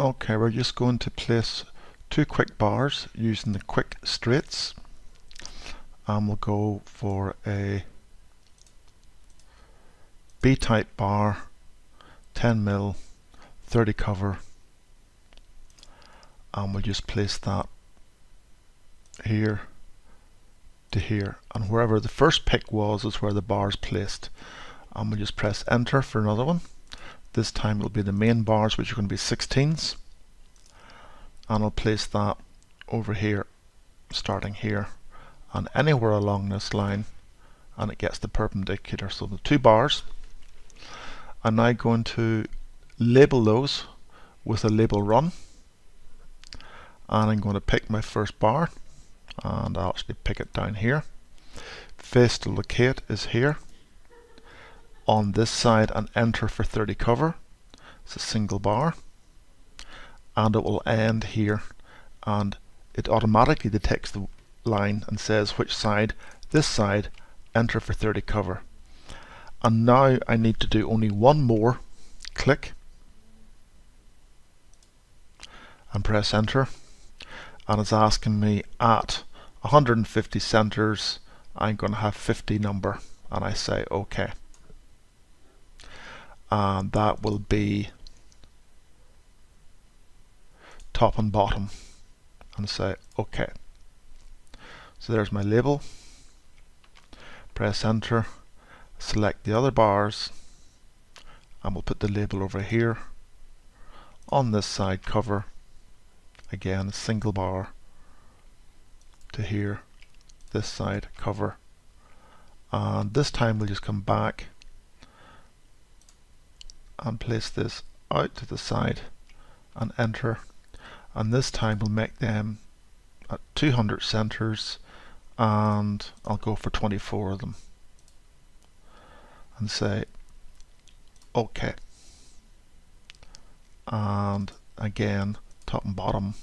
Okay, we're just going to place two quick bars using the quick straights, and we'll go for a B-type bar, 10mm, 30 cover, and we'll just place that here to here, and wherever the first pick was is where the bar is placed. And we'll just press enter for another one. This time it'll be the main bars, which are going to be 16s, and I'll place that over here, starting here and anywhere along this line, and it gets the perpendicular. So the two bars. I'm now going to label those with a label run, and I'm going to pick my first bar, and I'll actually pick it down here. Face to locate is here on this side, and enter for 30 cover. It's a single bar, and it will end here, and it automatically detects the line and says which side. This side, enter for 30 cover. And now I need to do only one more click and press enter, and it's asking me at 150 centers I'm going to have 50 number, and I say OK, and that will be top and bottom, and say OK. So there's my label. Press enter, select the other bars, and we'll put the label over here on this side cover. Again, a single bar to here, this side cover, and this time we'll just come back and place this out to the side and enter, and this time we'll make them at 200 centers, and I'll go for 24 of them and say OK, and again top and bottom.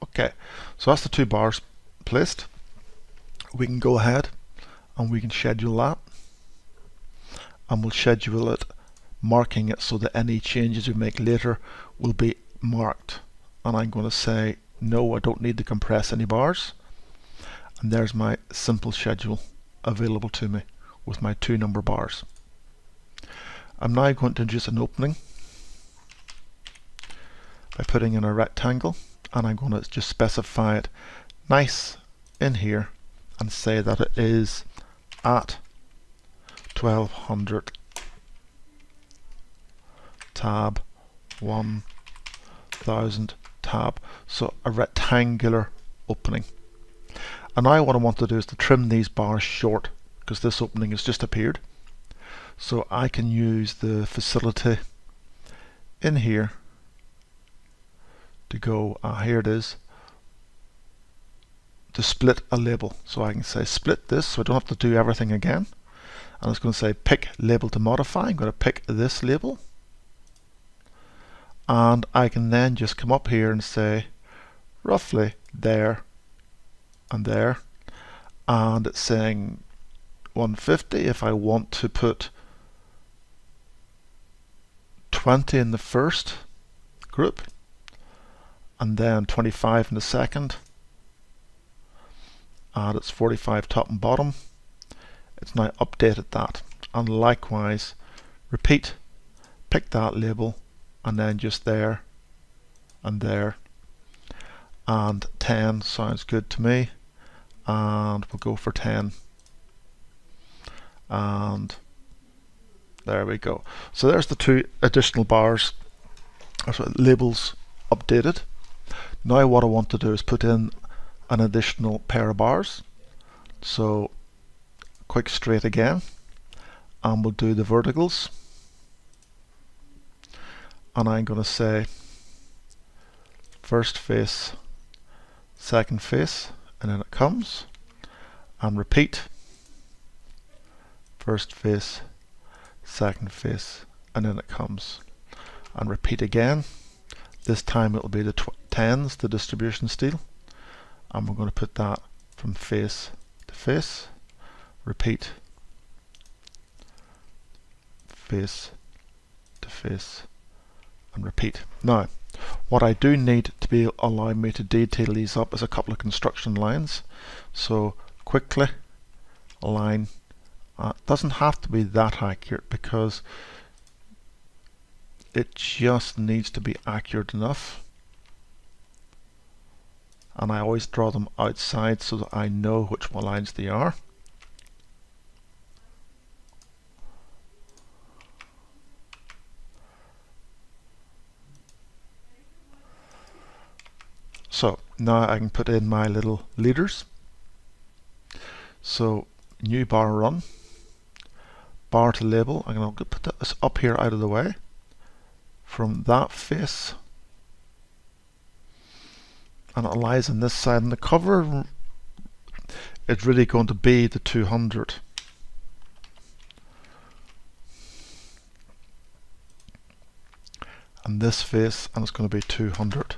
Okay, so that's the two bars placed. We can go ahead and we can schedule that, and we'll schedule it, marking it so that any changes we make later will be marked. And I'm going to say no, I don't need to compress any bars, and there's my simple schedule available to me with my two number bars. I'm now going to introduce an opening by putting in a rectangle, and I'm going to just specify it nice in here and say that it is at 1200 tab 1000 tab, so a rectangular opening. And now what I want to do is to trim these bars short, because this opening has just appeared. So I can use the facility in here to go, here it is, to split a label. So I can say split this, so I don't have to do everything again. And it's going to say pick label to modify. I'm going to pick this label, and I can then just come up here and say roughly there and there, and it's saying 150. If I want to put 20 in the first group and then 25 in the second, and it's 45 top and bottom, it's now updated that. And likewise repeat, pick that label, and then just there and there, and 10 sounds good to me, and we'll go for 10, and there we go. So there's the two additional bars, labels updated. Now what I want to do is put in an additional pair of bars. So quick straight again, and we'll do the verticals, and I'm going to say first face, second face, and then it comes, and repeat, first face, second face, and then it comes, and repeat again. This time it will be the 10s, the distribution steel, and we're going to put that from face to face, repeat, face to face, and repeat. Now, what I do need to be allowing me to detail these up is a couple of construction lines. So quickly align. Doesn't have to be that accurate because it just needs to be accurate enough. And I always draw them outside so that I know which lines they are. So now I can put in my little leaders. So new bar run, bar to label. I'm going to put this up here out of the way from that face, and it lies on this side, and the cover is really going to be the 200. And this face, and it's going to be 200.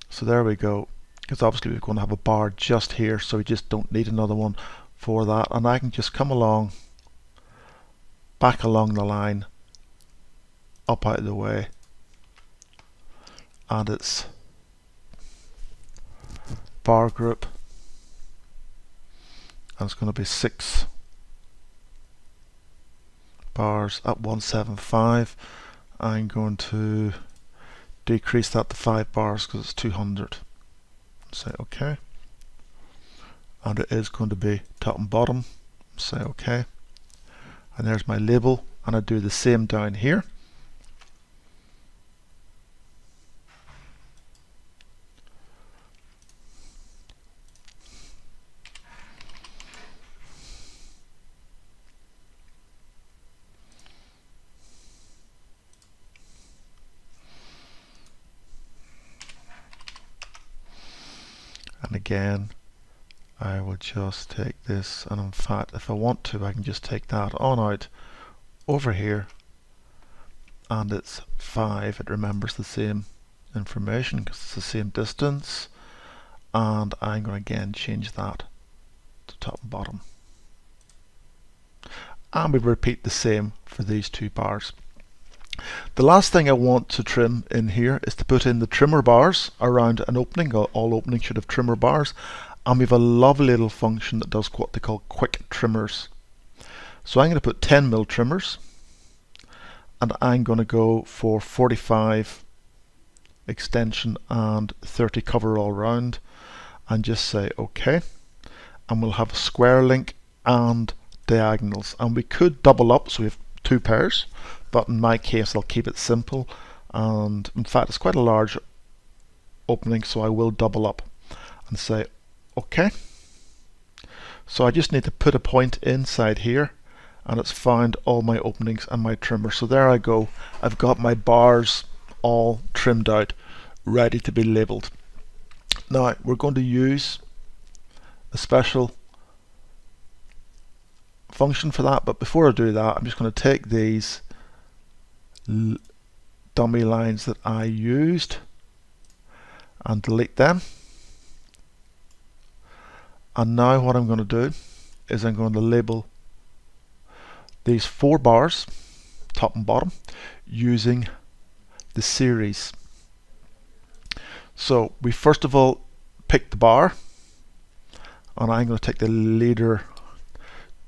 So there we go, because obviously we're going to have a bar just here, so we just don't need another one for that. And I can just come along, back along the line, up out of the way, and it's bar group, and it's going to be 6 bars at 175. I'm going to decrease that to 5 bars because it's 200. Say OK. And it is going to be top and bottom. Say OK. And there's my label, and I do the same down here. And again, I will just take this, and in fact, if I want to, I can just take that on out over here, and it's 5. It remembers the same information because it's the same distance, and I'm going to again change that to top and bottom. And we repeat the same for these 2 bars. The last thing I want to trim in here is to put in the trimmer bars around an opening. All openings should have trimmer bars, and we have a lovely little function that does what they call quick trimmers. So I'm going to put 10mm trimmers, and I'm going to go for 45 extension and 30 cover all round, and just say OK. And we'll have a square link and diagonals, and we could double up so we have 2 pairs, but in my case I'll keep it simple, and in fact it's quite a large opening, so I will double up and say OK. So I just need to put a point inside here, and it's found all my openings and my trimmer. So there I go, I've got my bars all trimmed out, ready to be labeled. Now we're going to use a special function for that, but before I do that, I'm just going to take these dummy lines that I used and delete them. And now what I'm going to do is I'm going to label these 4 bars, top and bottom, using the series. So we first of all pick the bar, and I'm going to take the leader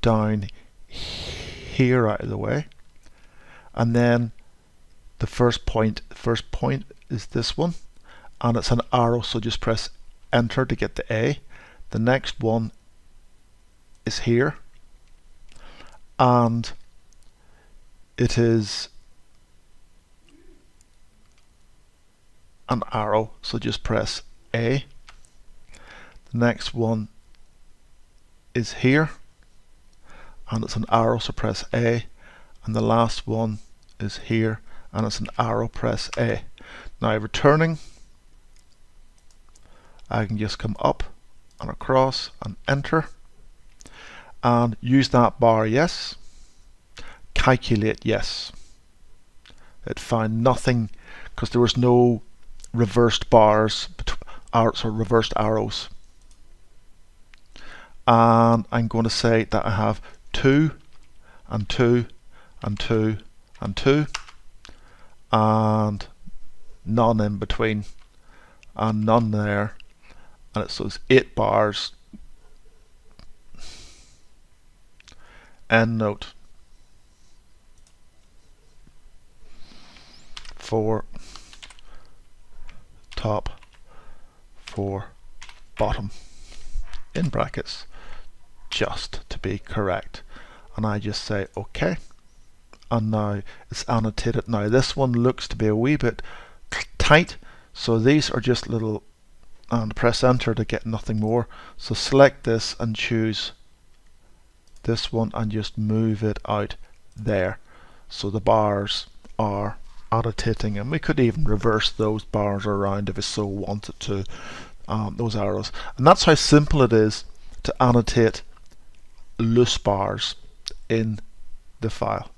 down here out of the way, and then the first point is this one, and it's an arrow, so just press enter to get the A. The next one is here, and it is an arrow, so just press A. The next one is here, and it's an arrow, so press A. And the last one is here, and it's an arrow, press A. Now returning, I can just come up and across and enter, and use that bar yes, calculate yes. It found nothing because there was no reversed bars, or reversed arrows. And I'm going to say that I have 2 and 2 and 2 and 2 and none in between and none there, and it's those 8 bars. End note. 4 top, 4 bottom, in brackets, just to be correct. And I just say OK, and now it's annotated. Now this one looks to be a wee bit tight, so these are just little, and press enter to get nothing more. So select this and choose this one and just move it out there, so the bars are annotating, and we could even reverse those bars around if we so wanted to, those arrows. And that's how simple it is to annotate loose bars in the file.